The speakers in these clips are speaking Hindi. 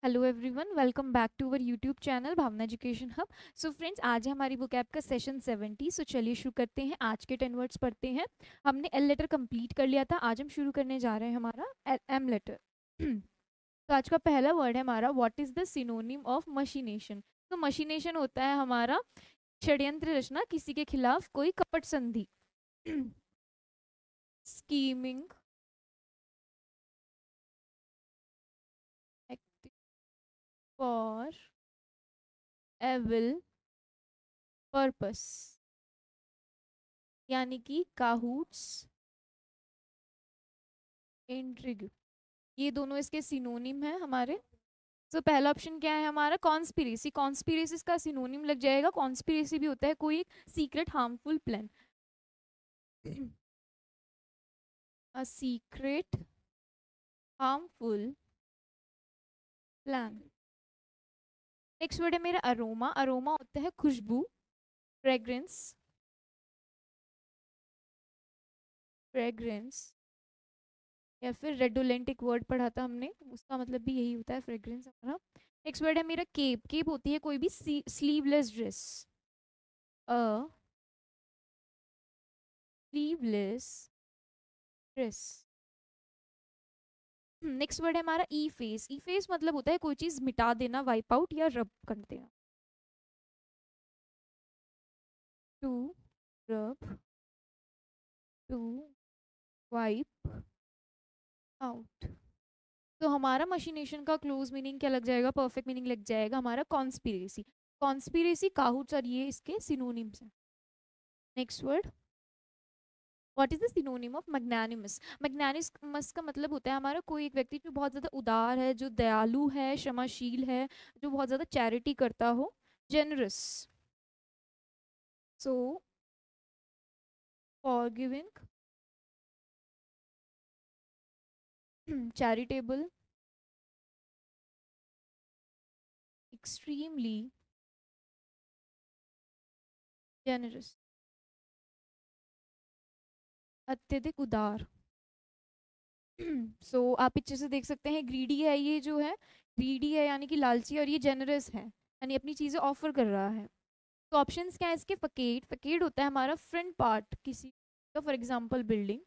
Hello everyone, welcome back to our YouTube channel Bhavna education hub. So friends, आज है हमारी बुक ऐप का सेशन 70। सो चलिए शुरू करते हैं। आज के 10 वर्ड्स पढ़ते हैं। हमने एल लेटर कंप्लीट कर लिया था। आज हम शुरू करने जा रहे हैं हमारा एम लेटर। तो आज का पहला वर्ड है हमारा, what is the synonym of machination. तो मशीनेशन होता है हमारा षड्यंत्र रचना, किसी के खिलाफ कोई कपट संधि। स्कीमिंग, फॉर एविल पर्पस, यानी कि काहूट्स, इंट्रिग, ये दोनों इसके सिनोनिम है हमारे। तो पहला ऑप्शन क्या है हमारा, कॉन्स्पिरेसी। कॉन्स्पिरेसी का सिनोनिम लग जाएगा। कॉन्स्पिरेसी भी होता है कोई एक secret harmful plan. A secret harmful plan. Next word है मेरा अरोमा। अरोमा होता है खुशबू, फ्रेग्रेंस। फ्रेग्रेंस या फिर रेडोलेंट एक वर्ड पढ़ा था हमने, उसका मतलब भी यही होता है, फ्रेग्रेंस हमारा। नेक्स्ट वर्ड है मेरा केप। केप होती है कोई भी स्लीवलेस ड्रेस। अ स्लीवलेस ड्रेस। नेक्स्ट वर्ड है हमारा ई फेस। ई फेस मतलब होता है कोई चीज मिटा देना, वाइप आउट या रब कर देना। To rub, to wipe out. तो हमारा मशीनेशन का क्लोज मीनिंग क्या लग जाएगा, परफेक्ट मीनिंग लग जाएगा हमारा कॉन्स्पिरेसी। कॉन्स्पिरेसी, काहुट्स और ये इसके सिनोनिम्स हैं। Next word, what is the synonym of magnanimous. Magnanimous का मतलब होता है हमारा कोई एक व्यक्ति जो बहुत ज़्यादा उदार है, जो दयालु है, क्षमाशील है, जो बहुत ज़्यादा चैरिटी करता हो। जेनरस, सो फॉरगिविंग, charitable, extremely generous, अत्यधिक उदार। सो आप पिक्चर से देख सकते हैं, ग्रीडी है ये जो है, ग्रीडी है यानी कि लालची, और ये जेनरस है यानी अपनी चीज़ें ऑफर कर रहा है। तो ऑप्शंस क्या है इसके, फकेट। फकेट होता है हमारा फ्रंट पार्ट किसी का, for example building,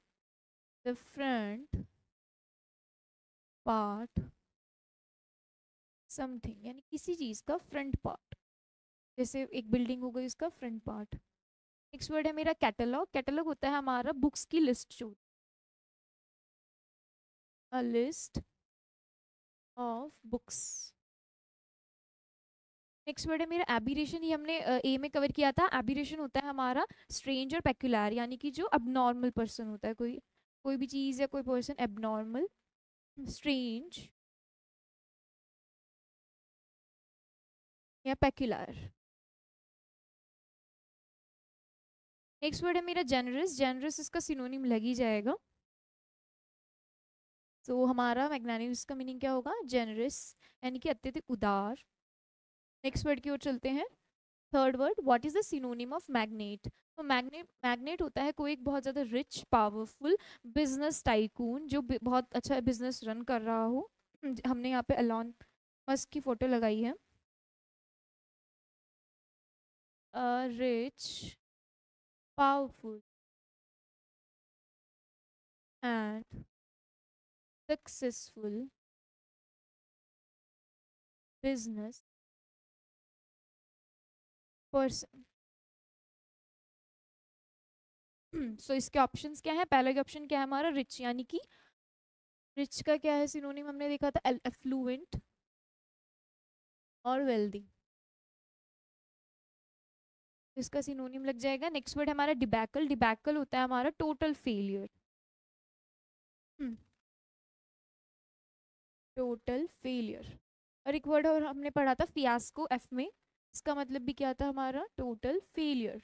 the front part something, यानी किसी चीज़ का फ्रंट पार्ट, जैसे एक बिल्डिंग हो गई उसका फ्रंट पार्ट। नेक्स्ट वर्ड है मेरा कैटलॉग। कैटलॉग होता है हमारा बुक्स की लिस्ट, जो a list of books. Next word है मेरा एबिरेशन। ये हमने ए में कवर किया था। एबिरेशन होता है हमारा स्ट्रेंज और पेक्युलर, यानी कि जो अबनॉर्मल पर्सन होता है, कोई कोई भी चीज़ या कोई पर्सन एबनॉर्मल, स्ट्रेंज या पेक्युलर। नेक्स्ट वर्ड है मेरा जेनरस। जेनरस इसका सिनोनिम लग ही जाएगा। तो हमारा मैग्नानिमस का मीनिंग क्या होगा, जेनरस, यानी कि अत्यधिक उदार। नेक्स्ट वर्ड की ओर चलते हैं। Third word, what is the synonym of magnet. तो मैग्नेट, मैग्नेट होता है कोई एक बहुत ज़्यादा रिच पावरफुल बिजनेस टाइकून, जो बहुत अच्छा बिजनेस रन कर रहा हो। हमने यहाँ पे एलॉन मस्क की फोटो लगाई है। Rich, powerful and successful business person. So इसके ऑप्शंस क्या है, पहला ऑप्शन क्या है हमारा, रिच, यानी कि रिच का क्या है सिनोनिम, हमने देखा था एफ्लुएंट और वेल्दी, इसका सिनोनिम लग जाएगा। नेक्स्ट वर्ड हमारा डिबैकल। डिबैकल होता है हमारा टोटल फेलियर, टोटल फेलियर। और एक वर्ड और हमने पढ़ा था फियास्को, एफ में, इसका मतलब भी क्या था हमारा, टोटल फेलियर।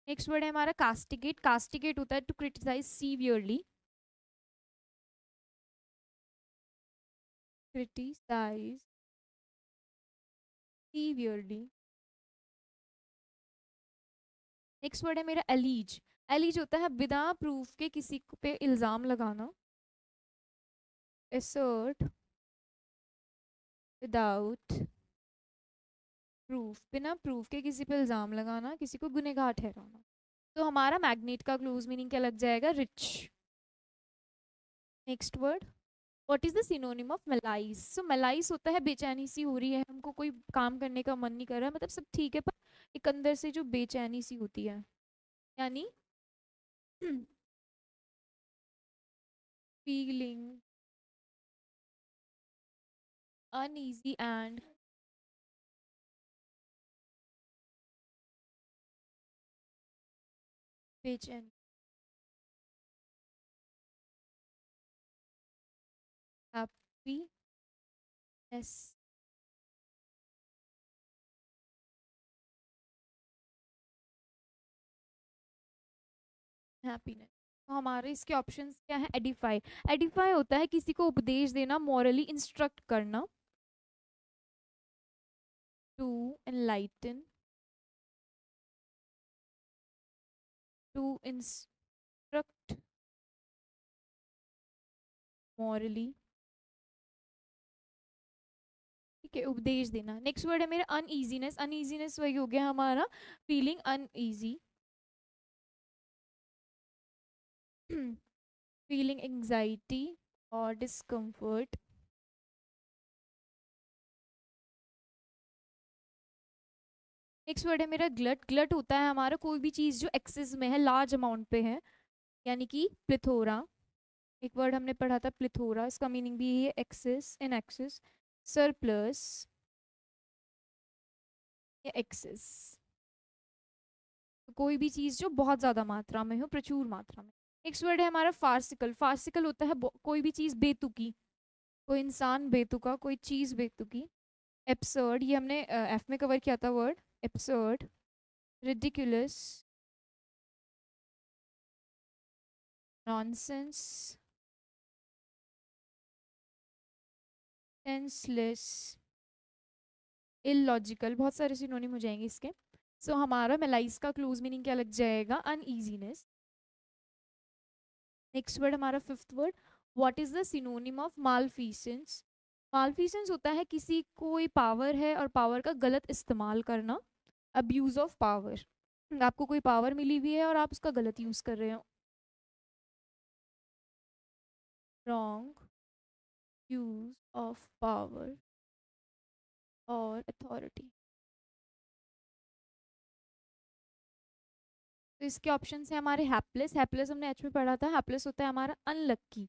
नेक्स्ट वर्ड है हमारा कास्टिगेट। कास्टिगेट होता है to criticise severely, criticise severely. Next word है मेरा एलीज। एलीज होता है बिना प्रूफ के किसी पे इल्जाम लगाना, एसर्ट विदाउट प्रूफ, बिना प्रूफ के किसी पे इल्ज़ाम लगाना, किसी को गुनहगार ठहराना। तो हमारा मैग्नेट का क्लोज मीनिंग क्या लग जाएगा? Rich. Next word, what is the synonym of malice? So malice होता है बेचैनी सी हो रही है, हमको कोई काम करने का मन नहीं कर रहा, मतलब सब ठीक है पर एक अंदर से जो बेचैनी सी होती है, यानी फीलिंग अनईजी एंड बेचैनी, हैप्पीनेस, हैप्पीनेस। तो हमारे इसके ऑप्शंस क्या है? एडिफाई, एडिफाई होता है किसी को उपदेश देना, मॉरली इंस्ट्रक्ट करना। To enlighten, to instruct morally, ठीक है, उपदेश देना। नेक्स्ट वर्ड है मेरा अनईजीनेस, अनईजीनेस वही हो गया हमारा फीलिंग अनईजी, फीलिंग एंजाइटी और डिस्कम्फर्ट। नेक्स्ट वर्ड है मेरा ग्लट, ग्लट होता है हमारा कोई भी चीज़ जो एक्सेस में है, लार्ज अमाउंट पे है, यानी कि प्लिथोरा। एक वर्ड हमने पढ़ा था प्लिथोरा, इसका मीनिंग भी है एक्सेस, इन एक्सेस, सरप्लस या एक्सेस, कोई भी चीज़ जो बहुत ज़्यादा मात्रा में हो, प्रचुर मात्रा में। नेक्स्ट वर्ड है हमारा फार्सिकल, फार्सिकल होता है कोई भी चीज़ बेतुकी, कोई इंसान बेतुका, कोई चीज़ बेतुकी। एब्सर्ड, ये हमने एफ में कवर किया था word absurd, ridiculous, nonsense, senseless, illogical, बहुत सारे सिनोनिम हो जाएंगे इसके। सो हमारा मेलाइज का क्लोज मीनिंग क्या लग जाएगा? अनईजीनेस। नेक्स्ट वर्ड हमारा fifth word, what is the synonym of malfeasance? Malfeasance होता है किसी कोई पावर है और पावर का गलत इस्तेमाल करना, अब्यूज ऑफ पावर, आपको कोई पावर मिली हुई है और आप उसका गलत यूज कर रहे हो, रॉन्ग यूज ऑफ पावर और अथॉरिटी। तो इसके ऑप्शन है हमारे हैप्लेस, हैप्लेस हमने एच में पढ़ा था, हैप्लेस होता है हमारा अनलक्की।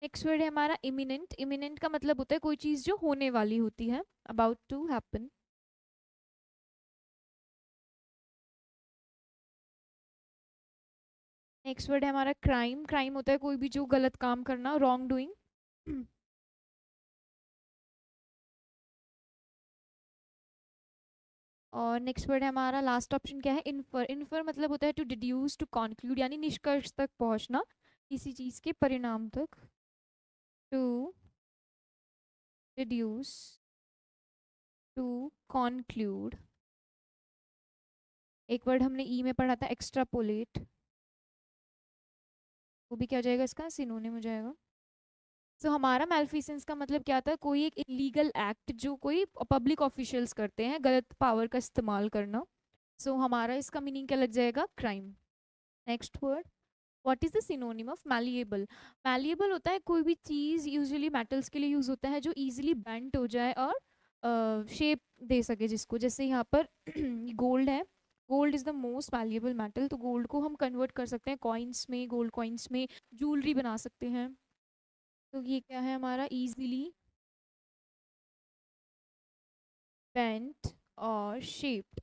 नेक्स्ट वर्ड है हमारा इमिनेंट, इमिनेंट का मतलब होता है कोई चीज़ जो होने वाली होती है, about to happen. Next word है हमारा क्राइम, क्राइम होता है कोई भी जो गलत काम करना, रॉन्ग डूइंग। और नेक्स्ट वर्ड है हमारा लास्ट ऑप्शन क्या है? इन्फर, इन्फर मतलब होता है टू डिड्यूस, टू कॉन्क्लूड, यानी निष्कर्ष तक पहुंचना किसी चीज़ के परिणाम तक, टू डिड्यूस, टू कॉन्क्लूड। एक वर्ड हमने ई में पढ़ा था एक्स्ट्रापोलेट, वो भी क्या हो जाएगा? इसका सिनोनिम हो जाएगा। तो हमारा मेल्फिसेंस का मतलब क्या था? कोई एक इलीगल एक्ट जो कोई पब्लिक ऑफिशियल्स करते हैं, गलत पावर का इस्तेमाल करना। सो हमारा इसका मीनिंग क्या लग जाएगा? Crime. Next word, what is the synonym of malleable? Malleable होता है कोई भी चीज़, यूजुअली मेटल्स के लिए यूज होता है, जो इजीली बेंट हो जाए और शेप दे सके जिसको, जैसे यहाँ पर गोल्ड है, gold is the most valuable metal, तो गोल्ड को हम कन्वर्ट कर सकते हैं कॉइन्स में, गोल्ड कॉइन्स में ज्वेलरी बना सकते हैं। तो ये क्या है हमारा? इजीली बेंट और शेप्ड।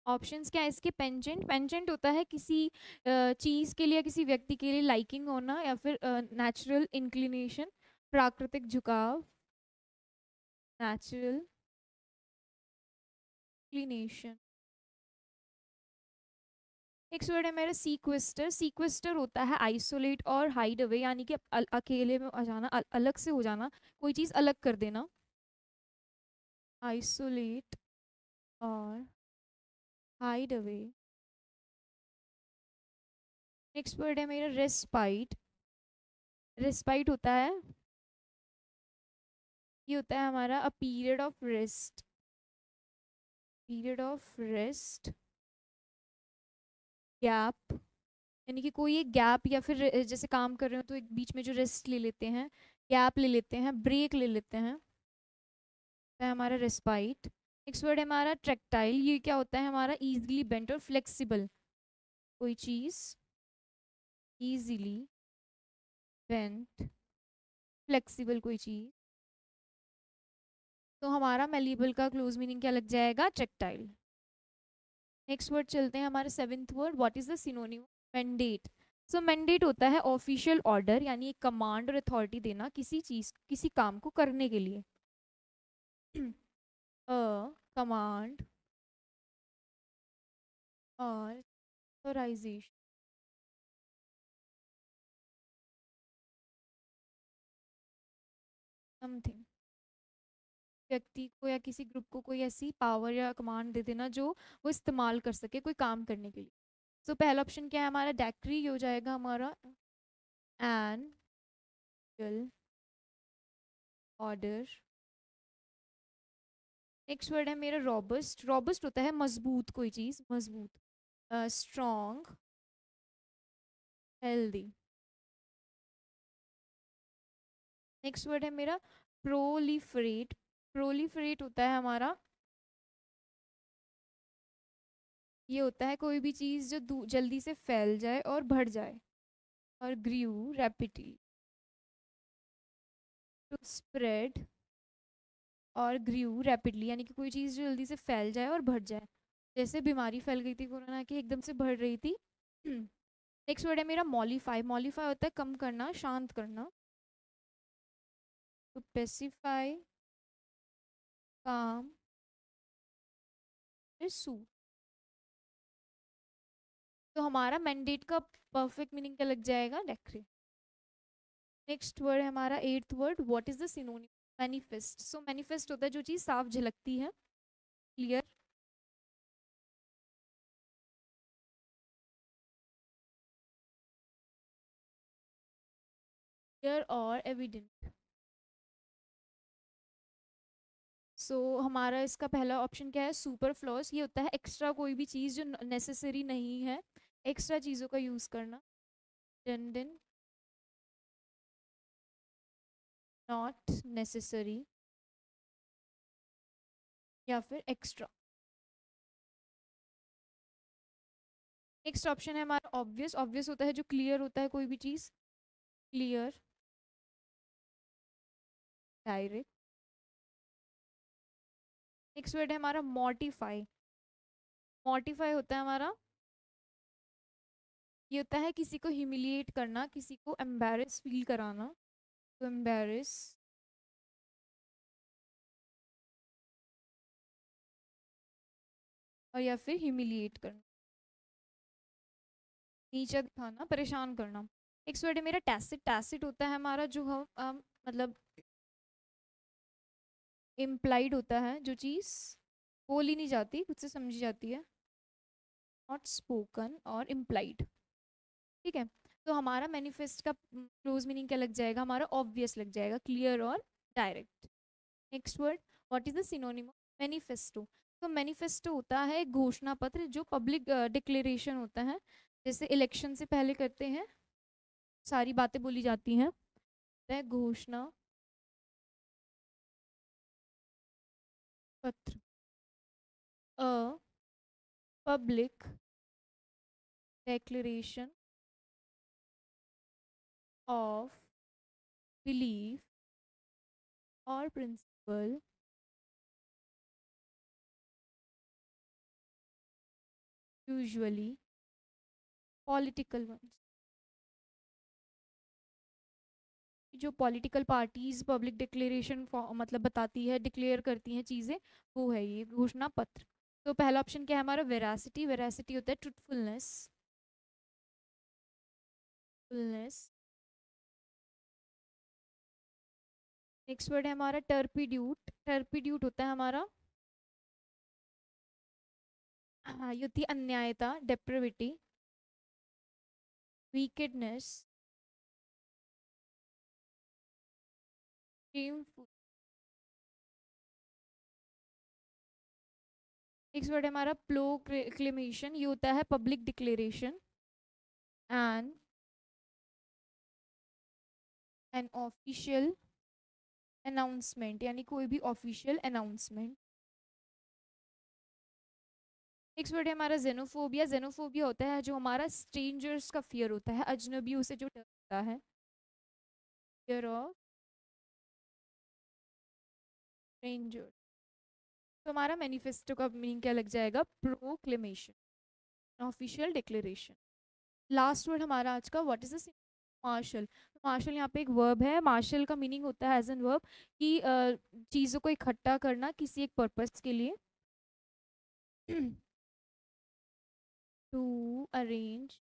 ऑप्शंस क्या है इसके? पेंजेंट, पेंजेंट होता है किसी चीज़ के लिए, किसी व्यक्ति के लिए लाइकिंग होना, या फिर नेचुरल इंक्लिनेशन, प्राकृतिक झुकाव, नेचुरल इंक्लिनेशन। नेक्स्ट वर्ड है मेरा सीक्वेस्टर, सीक्वेस्टर होता है आइसोलेट और हाइड अवे, यानी कि अकेले में आ जाना, अलग से हो जाना, कोई चीज़ अलग कर देना, आइसोलेट और हाइड अवे। नेक्स्ट वर्ड है मेरा रेस्पाइट। रेस्पाइट होता है, ये होता है हमारा a period of rest. Period of rest, gap, यानी कि कोई एक गैप या फिर जैसे काम कर रहे हो तो एक बीच में जो रेस्ट ले लेते हैं, गैप ले लेते हैं, ब्रेक ले लेते हैं, तो है हमारा रेस्पाइट। नेक्स्ट वर्ड है हमारा ट्रैक्टाइल। ये क्या होता है हमारा इजीली बेंट और फ्लेक्सिबल, कोई चीज़ इजीली बेंट, फ्लेक्सिबल कोई चीज़। तो हमारा मेलिबल का क्लोज मीनिंग क्या लग जाएगा, ट्रैक्टाइल। नेक्स्ट वर्ड चलते हैं हमारे seventh word, what is the synonym, mandate. So mandate होता है ऑफिशियल ऑर्डर, यानी एक कमांड और अथॉरिटी देना किसी चीज किसी काम को करने के लिए। अ कमांड और ऑथराइजेशन, समथिंग, व्यक्ति को या किसी ग्रुप को कोई ऐसी पावर या कमांड दे देना जो वो इस्तेमाल कर सके कोई काम करने के लिए। सो पहला ऑप्शन क्या है हमारा, डेक्री हो जाएगा हमारा, एन ऑर्डर। नेक्स्ट वर्ड है मेरा रॉबस्ट। रॉबस्ट होता है मजबूत कोई चीज, मजबूत, स्ट्रॉन्ग, हेल्दी। नेक्स्ट वर्ड है मेरा प्रोलिफरेट। प्रोलिफरेट होता है हमारा, ये होता है कोई भी चीज़ जो जल्दी से फैल जाए और बढ़ जाए। और ग्रीव रैपिडली, टू स्प्रेड और ग्रीव रैपिडली, यानी कि कोई चीज़ जो जल्दी से फैल जाए और बढ़ जाए। जैसे बीमारी फैल गई थी कोरोना की, एकदम से बढ़ रही थी। नेक्स्ट वर्ड है मेरा मॉलिफाई। मॉलिफाई होता है कम करना, शांत करना। टू पेसिफाई, काम, सू। तो हमारा मैंडेट का परफेक्ट मीनिंग क्या लग जाएगा, डेक्रे। नेक्स्ट वर्ड है हमारा eighth word, what is the synonym, manifest. So manifest होता है जो चीज़ साफ झलकती है, क्लियर, क्लियर और एविडेंट। सो हमारा इसका पहला ऑप्शन क्या है, सुपर फ्लॉस। ये होता है एक्स्ट्रा कोई भी चीज़ जो नेसेसरी नहीं है, एक्स्ट्रा चीज़ों का यूज़ करना। redundant, नॉट नेसेसरी, या फिर एक्स्ट्रा। नेक्स्ट ऑप्शन है हमारा ऑब्वियस। ऑब्वियस होता है जो क्लियर होता है कोई भी चीज़, क्लियर, डायरेक्ट। नेक्स्ट वर्ड है हमारा मॉर्टिफाई। मॉर्टिफाई होता है हमारा, ये होता है किसी को ह्यूमिलिएट करना, किसी को एम्बेरस फील कराना। तो एम्बेरस और या फिर ह्यूमिलिएट करना, नीचा दिखाना, परेशान करना। नेक्स्ट वर्ड है मेरा टैसिट। टैसिट होता है हमारा जो हम मतलब इम्प्लाइड होता है, जो चीज़ बोली नहीं जाती, खुद से समझी जाती है, नॉट स्पोकन और इम्प्लाइड। ठीक है, तो हमारा मैनिफेस्ट का क्लोज मीनिंग क्या लग जाएगा, हमारा ऑब्वियस लग जाएगा, क्लियर और direct. Next word, what is the synonym of manifesto. तो मैनिफेस्टो होता है घोषणा पत्र, जो पब्लिक डिक्लेरेशन होता है, जैसे इलेक्शन से पहले करते हैं, सारी बातें बोली जाती हैं, घोषणा पत्र, a public declaration of belief or principle, usually political ones। जो पॉलिटिकल पार्टीज पब्लिक डिक्लेरेशन मतलब बताती है, डिक्लेयर करती हैं चीज़ें, वो है ये घोषणा पत्र। तो पहला ऑप्शन क्या है हमारा, वेरासिटी। वेरासिटी होता है ट्रुथफुलनेस, फुलनेस। नेक्स्ट वर्ड है हमारा टर्पिड्यूट। टर्पिड्यूट होता है हमारा, हाँ, ये होती है अन्यायता, डेप्रेविटी। wickedness, shameful। नेक्स्ट वर्ड है हमारा प्रोक्लेमेशन, ये होता है public declaration. And an official announcement, यानी कोई भी ऑफिशियल अनाउंसमेंट। नेक्स्ट वर्ड है हमारा जेनोफोबिया। जेनोफोबिया होता है जो हमारा स्ट्रेंजर्स का फियर होता है, अजनबियों से जो डर होता है, फियर ऑफ स्ट्रेंजर। तो हमारा मैनिफेस्टो का मीनिंग क्या लग जाएगा? Proclamation, official declaration. Last word हमारा आज का, what is the marshal. Marshal यहाँ पे एक वर्ब है। मार्शल का मीनिंग होता है एज एन वर्ब कि चीज़ों को इकट्ठा करना किसी एक पर्पस के लिए। To arrange,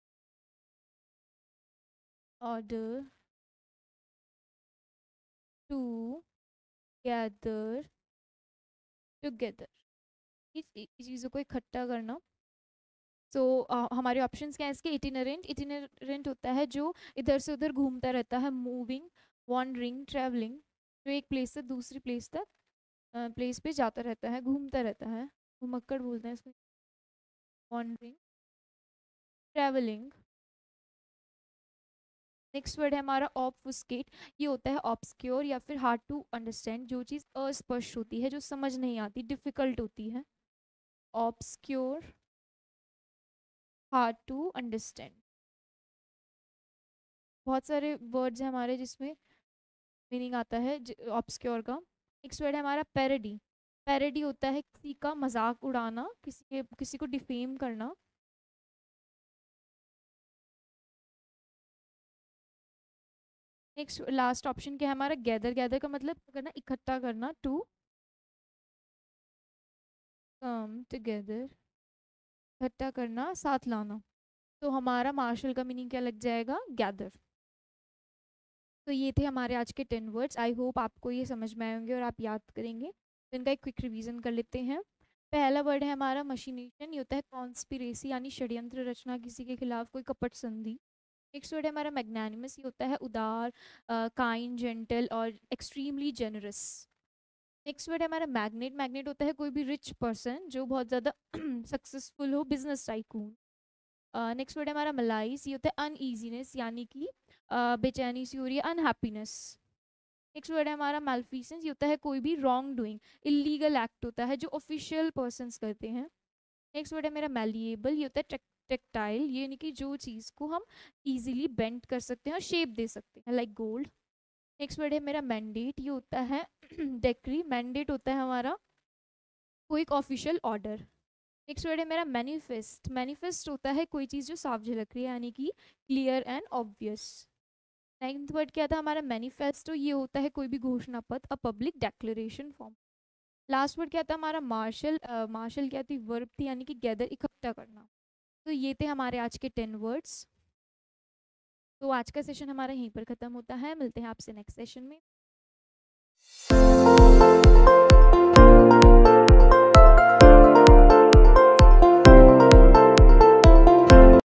order, to gather together, इस चीज़ों को इकट्ठा करना। तो हमारे ऑप्शंस क्या है इसके? इटिनरेंट। इटिनरेंट होता है जो इधर से उधर घूमता रहता है, मूविंग, वॉन्डरिंग, ट्रैवलिंग, जो एक प्लेस से दूसरी प्लेस तक प्लेस पे जाता रहता है, घूमता रहता है, घुमक्कड़ बोलते हैं इसको, वॉन्डरिंग, ट्रैवलिंग। नेक्स्ट वर्ड है हमारा ऑब्फुस्केट। ये होता है ऑब्सक्योर या फिर हार्ड टू अंडरस्टैंड, जो चीज़ अस्पष्ट होती है, जो समझ नहीं आती, डिफिकल्ट होती है। Obscure, hard to understand. बहुत सारे वर्ड्स हैं हमारे जिसमें मीनिंग आता है ऑब्सक्योर का। नेक्स्ट वर्ड है हमारा पैरोडी। पैरोडी होता है किसी का मजाक उड़ाना, किसी को डिफेम करना। नेक्स्ट लास्ट ऑप्शन क्या है हमारा? गैदर। गैदर का मतलब करना, इकट्ठा करना, टू कम टुगेदर, इकट्ठा करना, साथ लाना। तो हमारा मार्शल का मीनिंग क्या लग जाएगा? गैदर। तो ये थे हमारे आज के 10 वर्ड्स। आई होप आपको ये समझ में आए होंगे और आप याद करेंगे। तो इनका एक क्विक रिवीजन कर लेते हैं। पहला वर्ड है हमारा मशीनेशन। ये होता है कॉन्स्पिरेसी, यानी षड्यंत्र रचना, किसी के खिलाफ कोई कपट संधि। नेक्स्ट वर्ड है हमारा मैग्नानिमस। ये होता है उदार, काइंड, जेंटल और एक्सट्रीमली जेनरस। नेक्स्ट वर्ड है हमारा मैग्नेट। मैग्नेट होता है कोई भी रिच पर्सन जो बहुत ज़्यादा सक्सेसफुल हो, बिजनेस टाइकून। नेक्स्ट वर्ड है हमारा मलाइस। ये होता है अनईजीनेस, यानी कि बेचैनी सी हो रही है, अनहैप्पीनेस। नेक्स्ट वर्ड है हमारा मैल्फिसेंस। ये होता है कोई भी रॉन्ग डूइंग, इलीगल एक्ट होता है जो ऑफिशियल पर्सनस करते हैं। नेक्स्ट वर्ड है मेरा मैलिएबल। ये होता है टेक्टाइल, ये यानी कि जो चीज़ को हम इजीली बेंड कर सकते हैं और शेप दे सकते हैं, लाइक गोल्ड। नेक्स्ट वर्ड है मेरा मैंडेट। ये होता है डेक्री। मैंडेट होता है हमारा कोई एक ऑफिशियल ऑर्डर। नेक्स्ट वर्ड है मेरा मैनिफेस्ट। मैनिफेस्ट होता है कोई चीज़ जो साफ झलक रही है, यानी कि clear and obvious. Ninth word क्या था हमारा? मैनिफेस्टो। ये होता है कोई भी घोषणा पत्र, a public declaration form. Last word क्या था हमारा? मार्शल। मार्शल क्या थी? वर्ब थी, यानी कि गैदर, इकट्ठा करना। तो ये थे हमारे आज के 10 वर्ड्स। तो आज का सेशन हमारा यहीं पर ख़त्म होता है। मिलते हैं आपसे नेक्स्ट सेशन में।